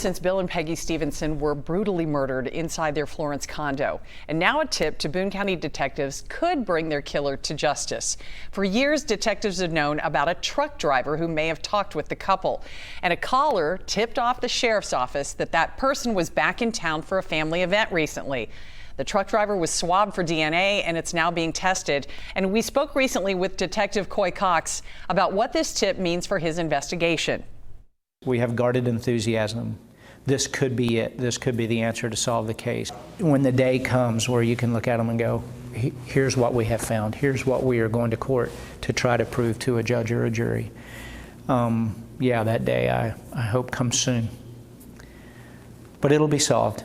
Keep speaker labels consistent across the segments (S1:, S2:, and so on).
S1: since Bill and Peggy Stephenson were brutally murdered inside their Florence condo. And now a tip to Boone County detectives could bring their killer to justice. For years, detectives have known about a truck driver who may have talked with the couple. And a caller tipped off the sheriff's office that that person was back in town for a family event recently. The truck driver was swabbed for DNA, and it's now being tested. And we spoke recently with Detective Coy Cox about what this tip means for his investigation.
S2: We have guarded enthusiasm. This could be it. This could be the answer to solve the case. When the day comes where you can look at them and go, here's what we have found. Here's what we are going to court to try to prove to a judge or a jury. Yeah, that day I hope comes soon. But it'll be solved.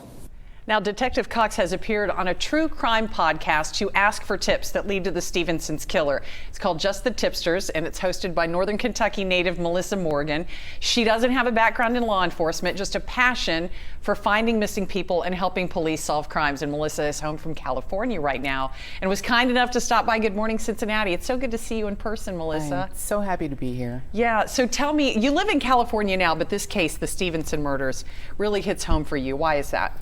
S1: Now, Detective Cox has appeared on a true crime podcast to ask for tips that lead to the Stephenson's killer. It's called Just the Tipsters, and it's hosted by Northern Kentucky native Melissa Morgan. She doesn't have a background in law enforcement, just a passion for finding missing people and helping police solve crimes. And Melissa is home from California right now and was kind enough to stop by Good Morning Cincinnati. It's so good to see you in person, Melissa.
S3: I'm so happy to be here.
S1: Yeah, so tell me, you live in California now, but this case, the Stephenson murders, really hits home for you. Why is that?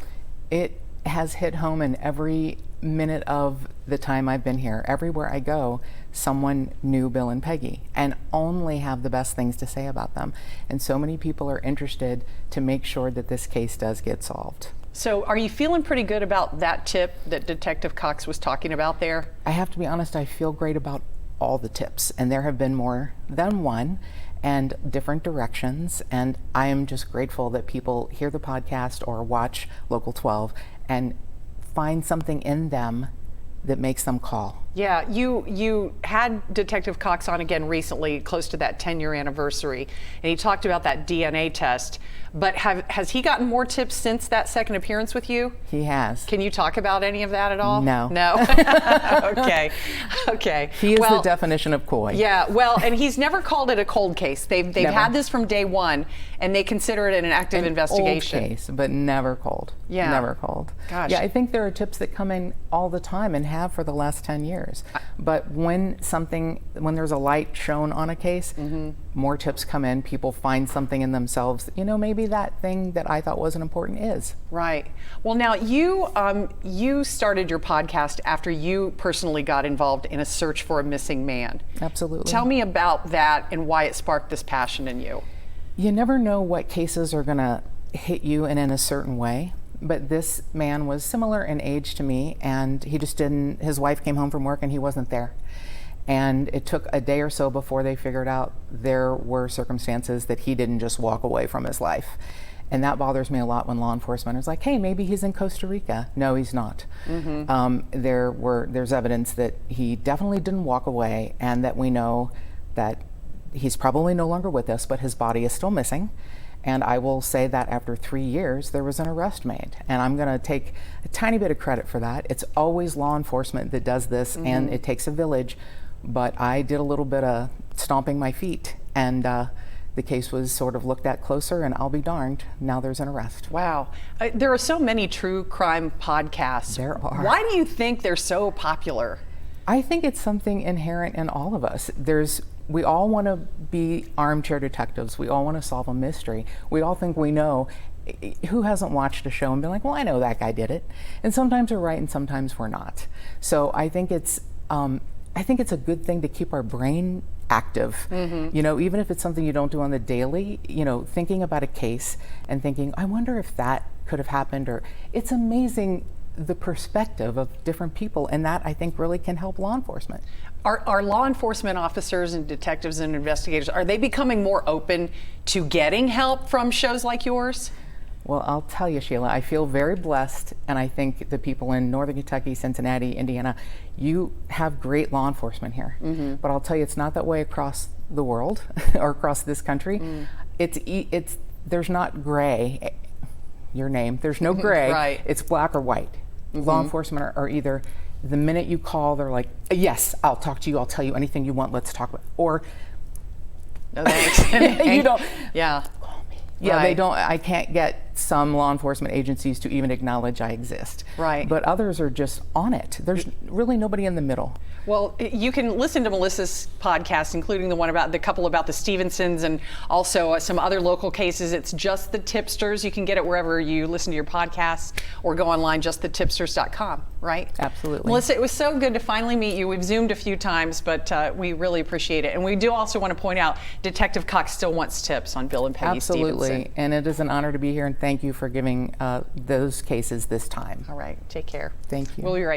S3: It has hit home in every minute of the time I've been here. Everywhere I go, someone knew Bill and Peggy and only have the best things to say about them. And so many people are interested to make sure that this case does get solved.
S1: So are you feeling pretty good about that tip that Detective Cox was talking about there?
S3: I have to be honest, I feel great about all the tips, and there have been more than one and different directions, and I am just grateful that people hear the podcast or watch Local 12 and find something in them that makes them call.
S1: Yeah, you had Detective Cox on again recently, close to that 10-year anniversary, and he talked about that DNA test. But has he gotten more tips since that second appearance with you?
S3: He has.
S1: Can you talk about any of that at all?
S3: No.
S1: No? Okay.
S3: He is the definition of coy.
S1: Yeah, well, and he's never called it a cold case. They've had this from day one, and they consider it an active investigation.
S3: Old case, but never cold.
S1: Yeah.
S3: Never cold.
S1: Gosh.
S3: Yeah, I think there are tips that come in all the time and have for the last 10 years. But when there's a light shown on a case, more tips come in. People find something in themselves. You know, maybe that thing that I thought wasn't important is.
S1: Right. Well, now you started your podcast after you personally got involved in a search for a missing man.
S3: Absolutely.
S1: Tell me about that and why it sparked this passion in you.
S3: You never know what cases are going to hit you in a certain way. But this man was similar in age to me, and he just didn't, his wife came home from work and he wasn't there. And it took a day or so before they figured out there were circumstances that he didn't just walk away from his life. And that bothers me a lot when law enforcement is like, hey, maybe he's in Costa Rica. No, he's not. There's evidence that he definitely didn't walk away, and that we know that he's probably no longer with us, but his body is still missing. And I will say that after 3 years, there was an arrest made. And I'm going to take a tiny bit of credit for that. It's always law enforcement that does this, and it takes a village. But I did a little bit of stomping my feet, and the case was sort of looked at closer, and I'll be darned, now there's an arrest.
S1: Wow. There are so many true crime podcasts.
S3: There are.
S1: Why do you think they're so popular?
S3: I think it's something inherent in all of us. We all want to be armchair detectives. We all want to solve a mystery. We all think we know. Who hasn't watched a show and been like, well, I know that guy did it? And sometimes we're right and sometimes we're not. So I think it's a good thing to keep our brain active. You know, even if it's something you don't do on the daily, you know, thinking about a case and thinking, I wonder if that could have happened, or it's amazing the perspective of different people, and that I think really can help law enforcement.
S1: Are law enforcement officers and detectives and investigators, are they becoming more open to getting help from shows like yours?
S3: Well, I'll tell you, Sheila, I feel very blessed, and I think the people in Northern Kentucky, Cincinnati, Indiana, you have great law enforcement here. But I'll tell you, it's not that way across the world or across this country. There's not gray. Your name, there's no gray.
S1: Right.
S3: It's black or white. Law enforcement are either, the minute you call, they're like, yes, I'll talk to you, I'll tell you anything you want, let's talk about it. Or,
S1: no thanks.
S3: you don't.
S1: Yeah.
S3: Call me. Yeah,
S1: Right.
S3: they don't, I can't get some law enforcement agencies to even acknowledge I exist.
S1: Right.
S3: But others are just on it. There's really nobody in the middle.
S1: Well, you can listen to Melissa's podcast, including the one about the couple about the Stephensons and also some other local cases. It's Just the Tipsters. You can get it wherever you listen to your podcasts or go online, justthetipsters.com, right?
S3: Absolutely.
S1: Melissa, it was so good to finally meet you. We've Zoomed a few times, but we really appreciate it. And we do also want to point out Detective Cox still wants tips on Bill and Peggy
S3: Absolutely.
S1: Stephenson.
S3: And it is an honor to be here, and thank you for giving those cases this time.
S1: All right, take care.
S3: Thank you.
S1: We'll be right